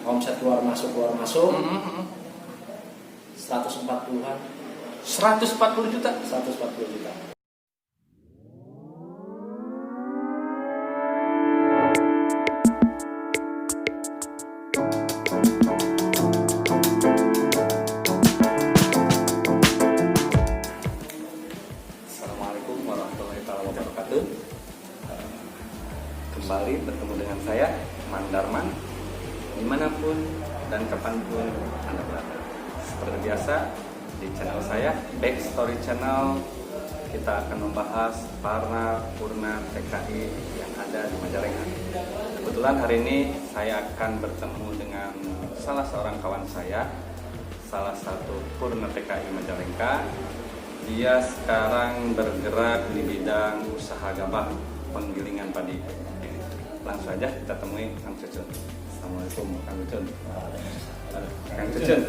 omset keluar masuk 140-an. 140 juta. 140 juta. Assalamualaikum warahmatullahi wabarakatuh. Kembali bertemu dengan saya, Mandarman, dimanapun dan kapanpun Anda berada. Seperti biasa, di channel saya, Backstory Channel, kita akan membahas para Purna TKI yang ada di Majalengka. Kebetulan hari ini saya akan bertemu dengan salah seorang kawan saya, salah satu Purna TKI Majalengka. Dia sekarang bergerak di bidang usaha gabah penggilingan padi. Langsung aja kita temui Kang Cucun. Assalamualaikum Kang Cucun. Kang Cucun.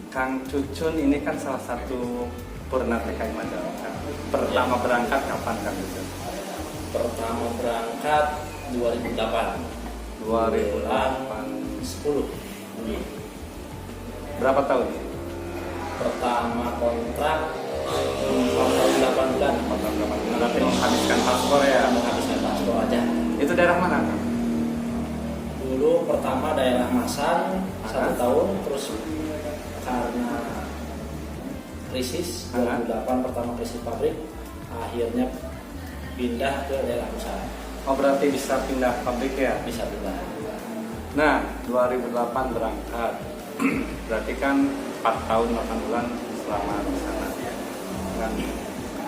Kang Cucun ini kan salah satu Purna TKI Majalengka. Pertama berangkat kapan Kang Cucun? Pertama berangkat 2008. 10. Berapa tahun? Pertama kontrak 8 bulan. Tapi menghabiskan paspor ya? Menghabiskan paspor aja. Itu daerah mana Kang? Dulu pertama daerah Masan 1 tahun, terus karena krisis 2008 pertama krisis pabrik, akhirnya pindah ke daerah usaha. Oh berarti bisa pindah pabrik ya? Bisa pindah. Nah 2008 berangkat, berarti kan 4 tahun 8 bulan selama di sana. Kan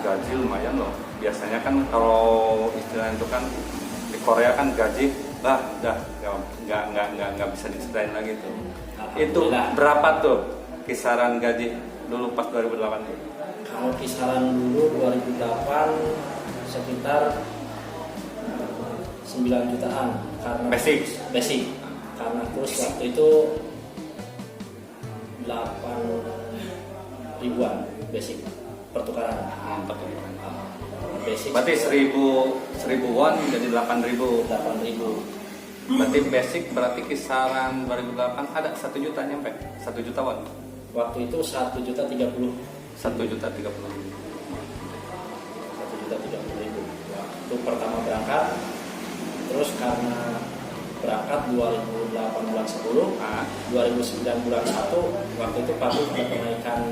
gaji lumayan loh. Biasanya kan kalau istilah itu kan di Korea kan gaji udah nggak bisa diceritain lagi tuh. Itu berapa tuh kisaran gaji dulu pas 2008 itu? Kalau kisaran dulu 2008 sekitar 9 jutaan karena basic. Karena terus waktu itu 8 ribuan basic pertukaran. Basic berarti 1000 won jadi 8.000. Berarti basic berarti kisaran 2008 ada 1 juta nyampe 1 juta won. Waktu itu 1 juta 30. 1 juta 30. 1.030.000 waktu pertama berangkat. Terus karena berangkat 2008 bulan 10, 2009 bulan 1, waktu itu pabrik ada kenaikan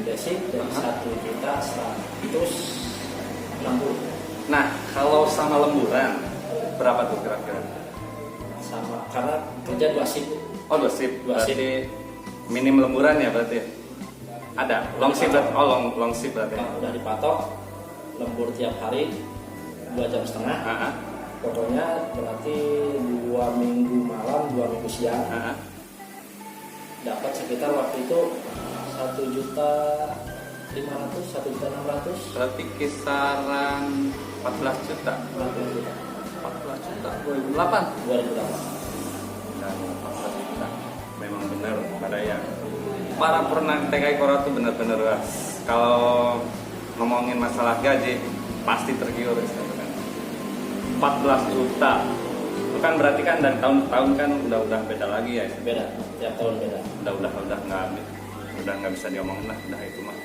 basic dari 1.160.000. Nah kalau sama lemburan berapa tuh kira-kira? Sama, karena kerja 2 shift. Oh 2 shift. Berarti minim lemburan ya berarti? Ada long shift berarti? Oh long shift berarti. Udah dipatok lembur tiap hari 2,5 jam. Pokoknya berarti 2 minggu malam 2 minggu siang. Dapat sekitar waktu itu 1.500.000 1.600.000. Berarti kisaran 14 juta. 2008. Dan 14 juta. Memang benar pada yang para Purna TKI Korea itu benar-benar kalau ngomongin masalah gaji pasti tergiur gitu kan. 14 juta. Itu kan berarti kan dari tahun ke tahun kan udah beda lagi ya. Beda, tiap tahun beda. Udah nggak bisa diomongin lah, udah itu mah.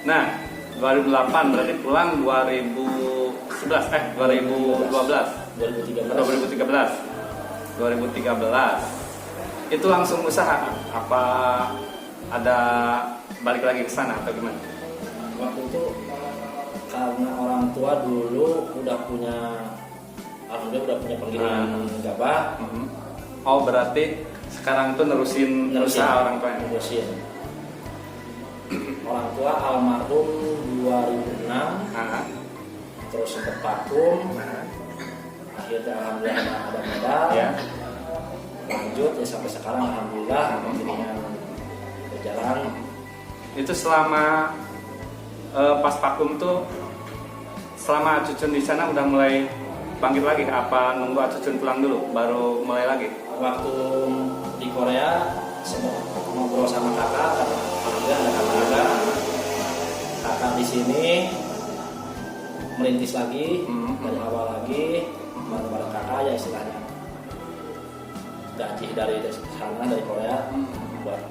Nah, 2008 berarti pulang 2013 itu langsung usaha apa ada balik lagi ke sana atau gimana? Waktu itu karena orang tua dulu udah punya, alhamdulillah udah punya penggilingan gabah. Oh berarti sekarang tuh nerusin usaha orang tua. Nerusin. Orang tua almarhum 2006. Terus sempat vakum. Akhirnya alhamdulillah ada modal. Lanjut ya sampai sekarang alhamdulillah penggilingan berjalan. Itu selama pas vakum tuh, selama Cucun di sana udah mulai bangkit lagi, apa nunggu Cucun pulang dulu baru mulai lagi? Waktu di Korea sempat ngobrol sama kakak, alhamdulillah ada kakak di sini merintis lagi dari awal lagi, baru kakak ya istilahnya. gaji dari sana, dari Korea, buat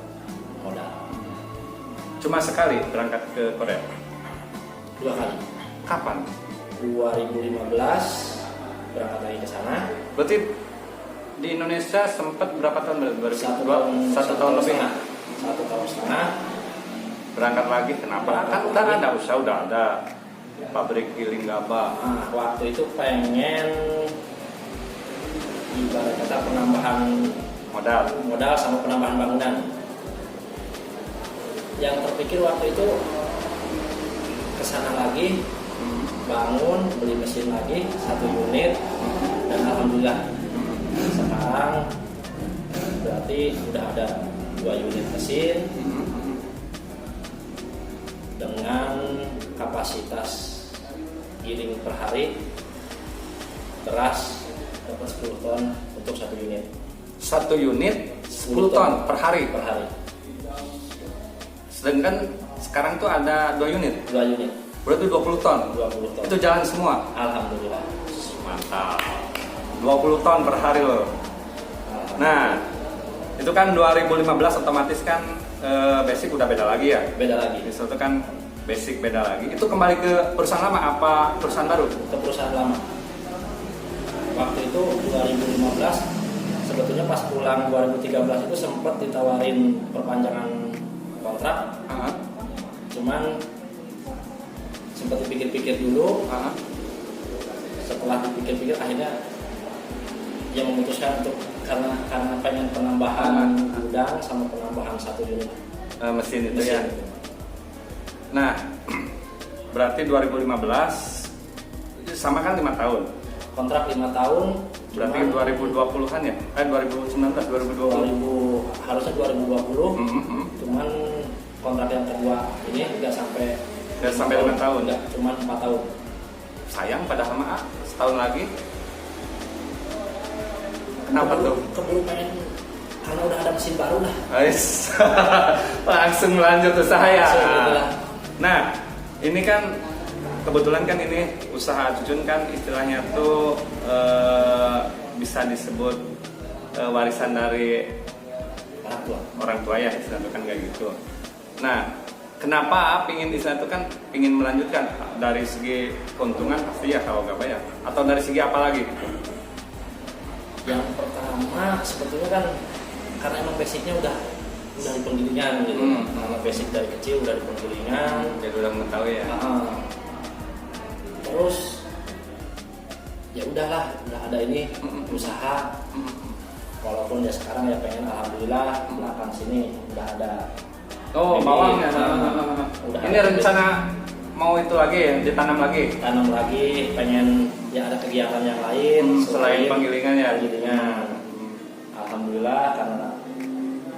modal. Cuma sekali berangkat ke Korea? 2 kali. Kapan? 2015 berangkat lagi ke sana. Berarti di Indonesia sempat berapa tahun? Satu tahun lebih. setengah. 1 tahun setengah. Berangkat lagi, kenapa? Kan udah ada usaha, udah ada pabrik giling gabah. Nah, waktu itu pengen ibarat kata penambahan modal sama penambahan bangunan. Yang terpikir waktu itu kesana lagi, bangun, beli mesin lagi 1 unit, dan alhamdulillah sekarang berarti udah ada 2 unit mesin dengan kapasitas giling per hari beras dapat 10 ton untuk 1 unit. 1 unit 10 ton per hari. Sedangkan sekarang tuh ada 2 unit. 2 unit. Berarti 20 ton. 20 ton. Itu jalan semua. Alhamdulillah. Mantap. 20 ton per hari loh. Nah, itu kan 2015 otomatis kan basic udah beda lagi ya. Beda lagi. Itu kan basic beda lagi. Itu kembali ke perusahaan lama apa perusahaan baru? Ke perusahaan lama. Waktu itu 2015 sebetulnya pas pulang 2013 itu sempat ditawarin perpanjangan kontrak. Cuman sempat dipikir-pikir dulu. Setelah dipikir-pikir akhirnya dia memutuskan untuk karena pengen penambahan gudang sama penambahan 1 unit mesin itu ya. Nah, berarti 2015 sama kan 5 tahun. Kontrak 5 tahun. Berarti 2020-an ya? 2019, 2020. Harusnya 2020. Cuman kontrak yang kedua ini nggak sampai 5 tahun. Enggak, cuma 4 tahun. Sayang padahal mah setahun lagi. Kenapa tuh? Keburu pengen karena udah ada mesin baru lah. Langsung lanjut usaha ya. Itulah. Nah, ini kan kebetulan kan ini usaha Cucun kan istilahnya tuh bisa disebut warisan dari orang tua ya, istilahnya kan kayak gitu. Nah, kenapa pingin istilah itu kan pingin melanjutkan dari segi keuntungan pasti ya kalau gak ya, atau dari segi apa lagi? Yang pertama sebetulnya kan karena emang basicnya udah di penggilingan gitu. Karena basic dari kecil udah di penggilingan, jadi udah mengetahui ya. Terus ya udahlah, udah ada ini usaha. Walaupun ya sekarang ya pengen alhamdulillah belakang sini udah ada. Bawang ya. Ini rencana mau itu lagi ya, ditanam lagi. Tanam lagi, pengen ya ada kegiatan yang lain selain penggilingan ya. Alhamdulillah karena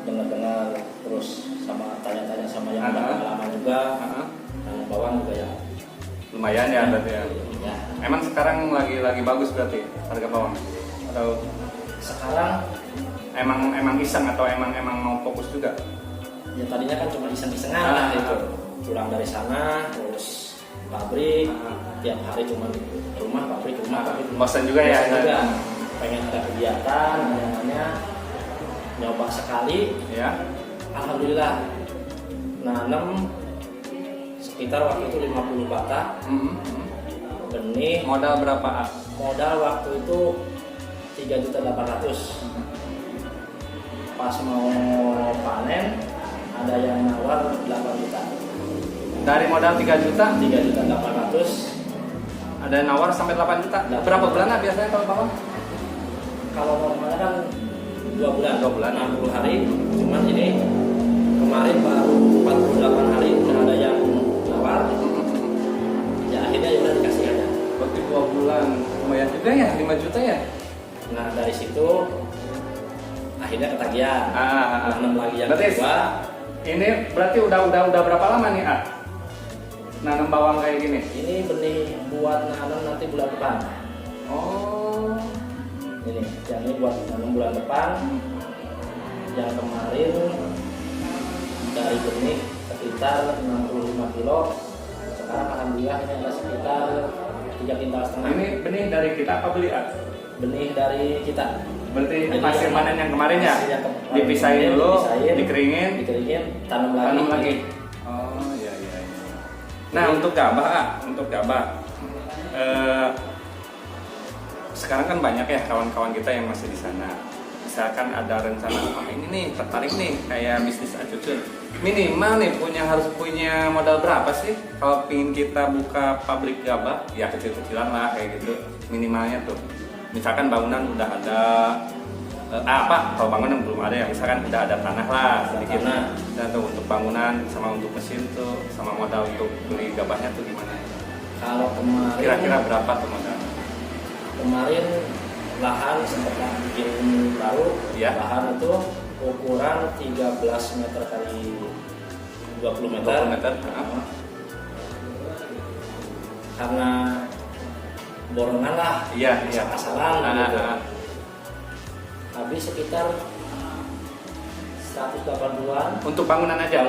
dengar-dengar terus sama tanya-tanya sama yang ada pengalaman juga. Tanam bawang juga ya lumayan ya berarti ya. Emang sekarang lagi bagus berarti harga bawang? Atau sekarang emang iseng atau emang mau fokus juga? Ya tadinya kan cuma iseng-isengan lah itu. Pulang dari sana terus pabrik tiap hari cuma rumah pabrik. Bosan juga ya. Juga. Pengen ada kegiatan namanya nyoba sekali ya. Alhamdulillah nanam sekitar waktu itu 50 batang. Benih modal berapa? Modal waktu itu 3.800.000. Pas mau panen ada yang nawar 8 juta. Dari modal 3 juta? 3.800.000. Ada yang nawar sampai 8 juta. Berapa bulan biasanya kalau bawang? Kalau normalnya kan 2 bulan. 60 hari. Cuman ini kemarin baru 48 hari udah ada yang nawar. Ya akhirnya ya udah dikasih aja. Berarti 2 bulan. Lumayan juga ya, 5 juta ya. Nah dari situ akhirnya ketagihan. Nanam lagi yang kedua. Ini berarti udah berapa lama nih, nanam bawang kayak gini? Ini benih buat nanam nanti bulan depan. Ini buat nanam bulan depan. Yang kemarin dari benih sekitar 65 kilo. Sekarang alhamdulillah ini ada sekitar 3,5 kintal. Ini benih dari kita apa beli? Benih dari kita. Berarti Jadi hasil panen yang kemarin ya? hasil yang kemarin Dipisahin dulu, dikeringin, tanam lagi. Oh iya. Nah untuk gabah, sekarang kan banyak ya kawan-kawan kita yang masih di sana. Misalkan ada rencana, ini nih tertarik nih kayak bisnis acucun. Minimal nih harus punya modal berapa sih kalau pingin kita buka pabrik gabah? Ya kecil-kecilan lah kayak gitu minimalnya tuh. Misalkan bangunan udah ada, kalau bangunan belum ada ya. Misalkan udah ada tanah lah sedikit. Dan tuh untuk bangunan sama untuk mesin tuh sama modal untuk beli gabahnya tuh gimana? Kalau kemarin Kira-kira berapa tuh modal? Kemarin lahan sempat bikin baru, Ya. lahan itu ukuran 13 meter kali 20 meter. 20 meter. Karena borongan lah, Iya. asal-asalan gitu. Habis sekitar 180-an Untuk bangunan aja.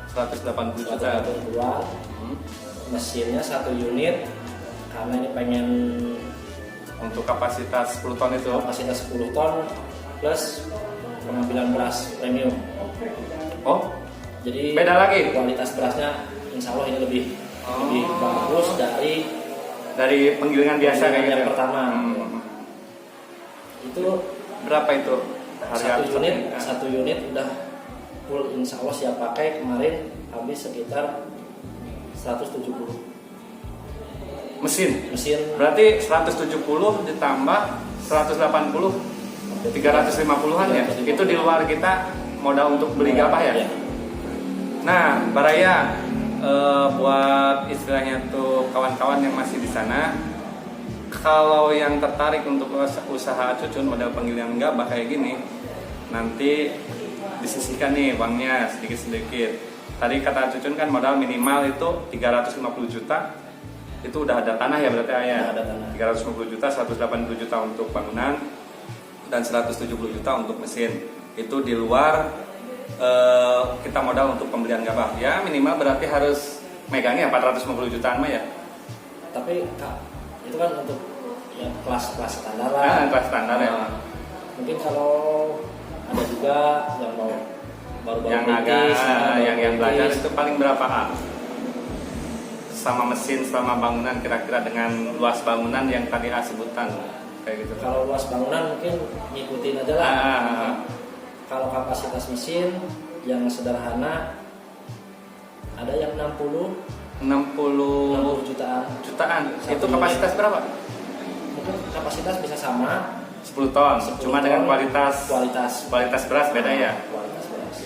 180 juta. 180-an. Mesinnya 1 unit karena ini pengen Untuk kapasitas 10 ton itu. kapasitas 10 ton plus pengambilan beras premium. Oh, Jadi beda lagi? kualitas berasnya insya Allah ini lebih bagus dari penggilingan biasa kayak yang gitu. pertama. Itu Berapa itu harga? satu unit udah full insya Allah siap pakai. Kemarin habis sekitar 170 Mesin. Berarti Berarti 170 ditambah 180, 350-an ya. Itu di luar kita modal untuk beli gabah ya. Iya. Nah, Baraya, buat istilahnya tuh kawan-kawan yang masih di sana, kalau yang tertarik untuk usaha cucun modal penggilingan gabah kayak gini, nanti disisihkan nih uangnya sedikit-sedikit. Tadi kata Cucun kan modal minimal itu 350 juta. Itu udah ada tanah ya berarti ayah. Udah ada tanah. 350 juta, 180 juta untuk bangunan dan 170 juta untuk mesin. Itu di luar kita modal untuk pembelian gabah. Ya minimal berarti harus megangnya 450 jutaan mah ya. Tapi Kak, itu kan untuk ya, kelas standar lah. Kelas standar ya. Mungkin kalau ada juga yang mau baru-baru Yang merintis, yang belajar merintis. itu paling berapa sama mesin sama bangunan kira-kira dengan luas bangunan yang tadi sebutan kayak gitu. Kalau luas bangunan mungkin ngikutin aja lah. Kalau kapasitas mesin yang sederhana ada yang 60 jutaan. Itu kapasitas berapa? Mungkin kapasitas bisa sama 10 ton. 10 Cuma ton, dengan kualitas beras beda ya. Kualitas beras.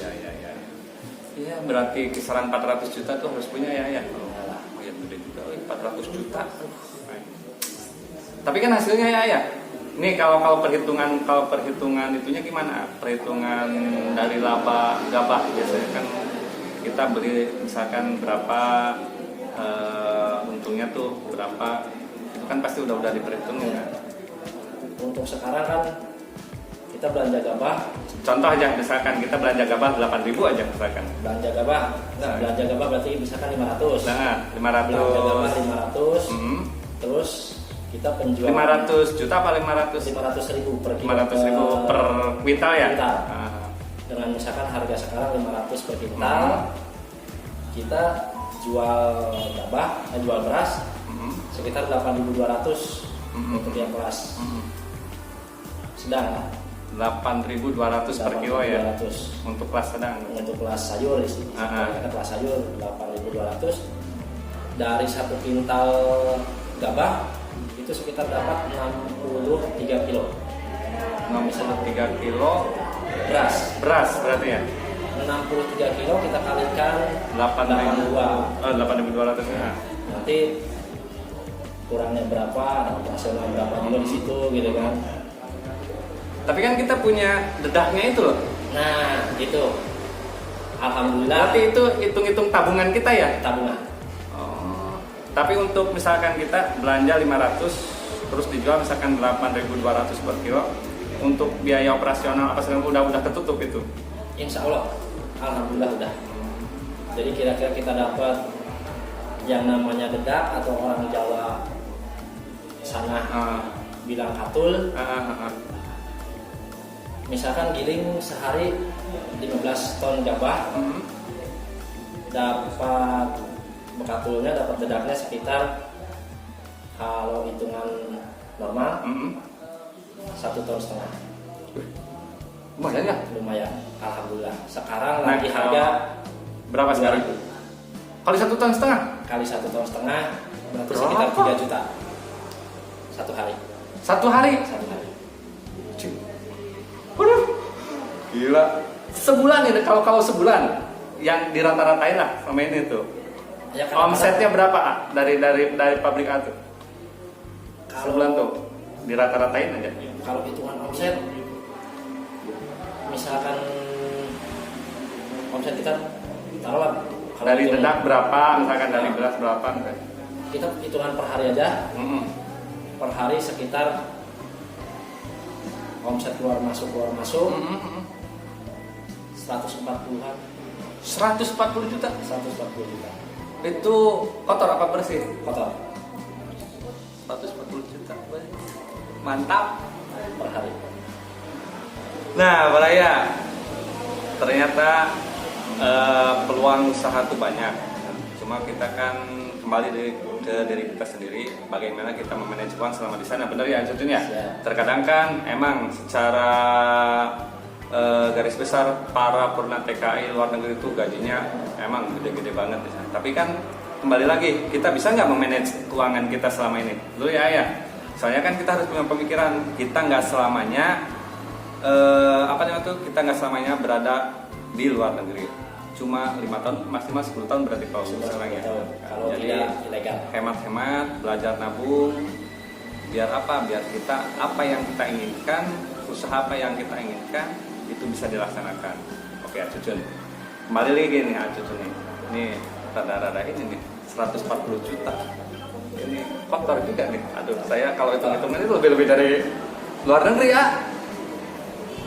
Iya, berarti kisaran 400 juta tuh harus punya ya. Iyalah. Oh ya gede juga, 400 juta. Tapi kan hasilnya ya. Ini kalau perhitungan itunya gimana? Perhitungan dari laba gabah biasanya kan kita beli misalkan berapa untungnya tuh berapa, itu kan pasti udah diperhitungin kan. Untuk sekarang kan kita belanja gabah. Contoh aja misalkan kita belanja gabah 8.000 aja misalkan. Belanja gabah berarti misalkan 500. Nah, 500. Belanja gabah 500. Terus kita penjual 500 juta apa 500? 500.000 per kilo. 500.000 per kuintal ya? Dengan misalkan harga sekarang 500 per kintal. Kita jual jual beras sekitar 8.200 untuk yang kelas sedang. 8.200 per kilo ya 8.200 untuk kelas sedang. untuk kelas sayur sih. Kelas sayur 8.200 dari 1 kintal gabah itu sekitar dapat 63 kilo. 63 kilo beras berarti ya. 63 kilo kita kalikan 8.200 ya. Nanti kurangnya berapa, hasilnya berapa juga di situ gitu kan. Tapi kan kita punya dedahnya itu loh. Nah, gitu. Alhamdulillah. Berarti itu hitung-hitung tabungan kita ya? Tabungan. Oh. Tapi untuk misalkan kita belanja 500 terus dijual misalkan 8.200 per kilo, untuk biaya operasional apa segala udah ketutup itu. Insya Allah, alhamdulillah udah. Jadi kira-kira kita dapat yang namanya dedak atau orang Jawa sana bilang katul. Ah. Misalkan giling sehari 15 ton gabah, dapat bekatulnya, dapat dedaknya sekitar, kalau hitungan normal 1,5 ton. Lumayan ya? Lumayan, alhamdulillah. Sekarang Nah, lagi harga berapa sekarang? 2.000. Kali 1,5 ton? Kali 1,5 ton berarti Berapa? sekitar 3 juta satu hari. Satu hari? Satu hari. Waduh, gila. Sebulan ini, kalau sebulan yang dirata-ratain lah sama ini tuh. Ya, kadang-kadang Omsetnya berapa dari pabrik A tuh? kalau- Sebulan tuh dirata-ratain aja. Kalau hitungan omset, misalkan omset kita taruhlah kalau Dari hitung- dedak berapa, misalkan dari beras berapa? kita hitungan per hari aja, per hari sekitar omset keluar masuk 140-an, 140 juta. 140 juta Itu kotor apa bersih? kotor 140 juta. Mantap. per hari. Nah, Baraya, ternyata peluang usaha itu banyak. Cuma kita kan kembali ke diri kita sendiri, bagaimana kita memanage uang selama di sana. Benar ya, Cucun ya? Siap. Terkadang kan emang secara garis besar para purna TKI luar negeri itu gajinya emang gede-gede banget di sana. Tapi kan kembali lagi, kita bisa nggak memanage keuangan kita selama ini? Dulu ya, ya. Soalnya kan kita harus punya pemikiran, kita nggak selamanya kita nggak selamanya berada di luar negeri. Cuma 5 tahun, maksimal 10 tahun berarti kalau sekarang ya. Kalau Jadi tidak ilegal. hemat-hemat, belajar nabung, biar apa? Biar kita apa yang kita inginkan, usaha apa yang kita inginkan itu bisa dilaksanakan. Oke, Cucun. Kembali lagi nih, Cucun nih. Ini rada-rada ini nih, 140 juta. Ini kotor juga nih. Aduh, saya kalau hitung-hitungan itu lebih-lebih dari luar negeri ya.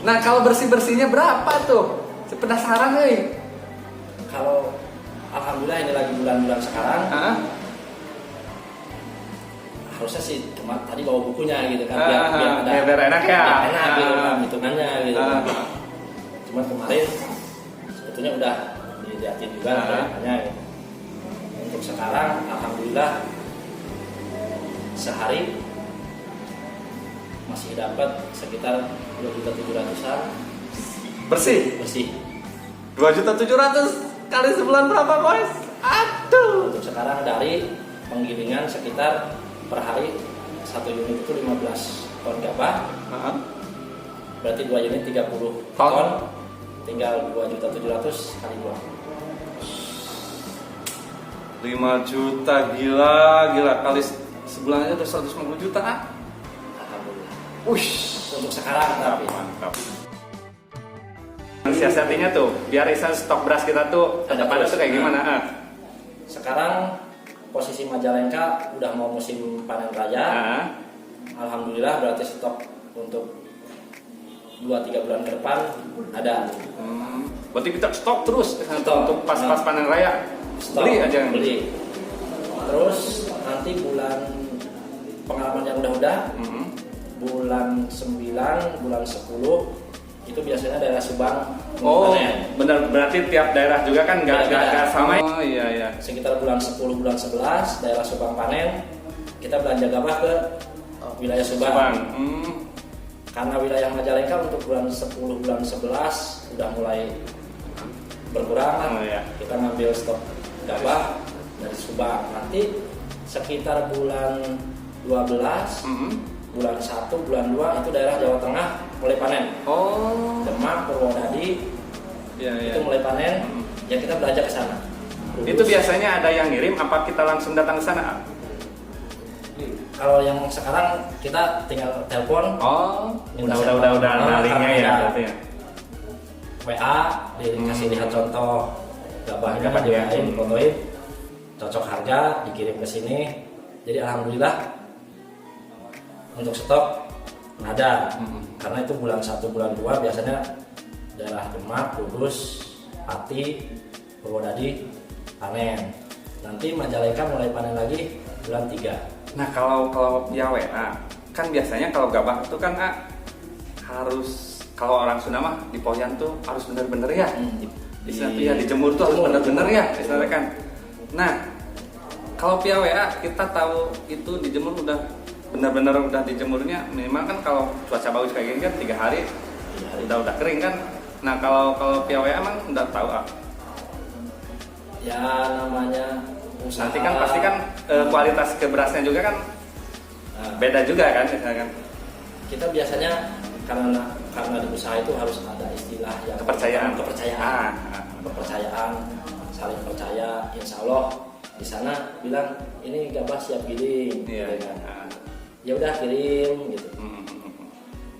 Nah, kalau bersih-bersihnya berapa tuh? Penasaran nih. Kalau alhamdulillah ini lagi bulan-bulan sekarang, harusnya sih tadi bawa bukunya gitu kan, biar enak ya. biar enak gitu kan, hitungannya gitu kan. Cuman kemarin sebetulnya udah dilihatin juga hitungannya gitu. Untuk sekarang alhamdulillah sehari masih dapat sekitar 2.700.000-an Bersih. 2.700.000 kali sebulan berapa, boys? Aduh. Untuk sekarang dari penggilingan sekitar per hari 1 unit itu 15 ton gabah, berarti 2 unit 30 ton, tinggal 2.700.000 kali 2. 5 juta, gila kali sebulan aja udah 150 juta. Alhamdulillah. Ush. Untuk sekarang tapi Mantap. Siasatinya tuh, biar stok beras kita tuh Ada pada terus. tuh kayak gimana? Sekarang posisi Majalengka udah mau musim panen raya. Alhamdulillah berarti stok untuk 2-3 bulan ke depan ada. Berarti kita stok terus Stok. untuk pas-pas panen raya. Stok, Beli aja. beli. Terus nanti bulan pengalaman yang udah bulan 9, bulan 10 itu biasanya daerah Subang panen. Benar, berarti tiap daerah juga kan nggak sama. Oh iya. Sekitar bulan 10, bulan 11 daerah Subang panen, kita belanja gabah ke wilayah Subang. Karena wilayah Majalengka untuk bulan 10, bulan 11 udah mulai berkurang. Kita ngambil stok gabah dari Subang. Nanti sekitar bulan 12, bulan 1, bulan 2 itu daerah Jawa Tengah mulai panen. Demak, Purwodadi itu mulai panen. Ya kita belanja ke sana. Itu biasanya ada yang ngirim apa kita langsung datang ke sana? Kalau yang sekarang kita tinggal telepon. Udah linknya ya berarti ya. WA dikasih lihat contoh gabahnya, Gabahnya. difotoin, cocok harga, dikirim ke sini. Jadi alhamdulillah untuk stok ada. Karena itu bulan 1, bulan 2 biasanya daerah Demak, Kudus, Pati, Purwodadi panen. Nanti Majalengka mulai panen lagi bulan 3. Nah kalau via WA kan biasanya kalau gabah itu kan harus, kalau orang Sunda mah di poyan tuh harus bener-bener ya. Istilahnya tuh ya dijemur tuh harus bener-bener ya istilahnya kan. Nah kalau PIAWA kita tahu itu dijemur udah benar-benar udah dijemurnya minimal kan, kalau cuaca bagus kayak gini kan 3 hari udah kering kan. Nah kalau PIAWA emang udah tahu Ya namanya usaha. nanti kan pasti kan kualitas ke berasnya juga kan beda juga kan misalnya kan. Kita biasanya karena di usaha itu harus ada istilah yang Kepercayaan. kepercayaan, saling percaya. Insya Allah di sana bilang ini gabah siap giling, Iya. gitu kan. Ya udah kirim gitu.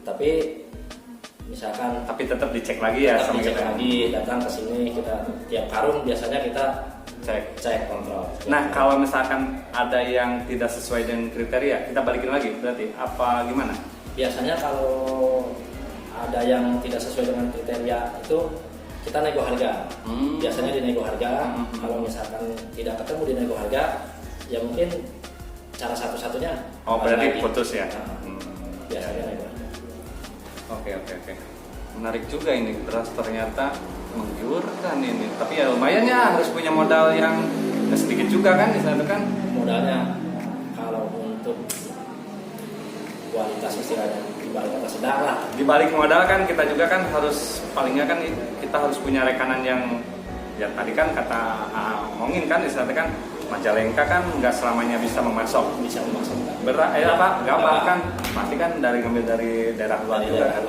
Tapi misalkan Tapi tetap dicek lagi ya kita sama dicek kita. lagi, datang ke sini kita tiap karung biasanya kita cek kontrol. Nah kalau misalkan ada yang tidak sesuai dengan kriteria, kita balikin lagi berarti apa gimana? Biasanya kalau ada yang tidak sesuai dengan kriteria itu kita nego harga. Biasanya dinego harga. Kalau misalkan tidak ketemu dinego harga, ya mungkin cara satu-satunya. Oh berarti lagi. putus ya? Biasanya nego harga. Oke. Menarik juga ini, beras ternyata menggiurkan ini. Tapi ya lumayan ya, harus punya modal yang sedikit juga kan di sana kan. Modalnya kalau untuk kualitas istilahnya di balik kata sedang lah. Di balik modal kan kita juga kan harus, palingnya kan kita harus punya rekanan yang ya tadi kan kata ngomongin kan istilahnya kan Majalengka kan nggak selamanya bisa memasok. Bisa memasukkan Gabah kan pasti kan ngambil dari daerah luar juga kan.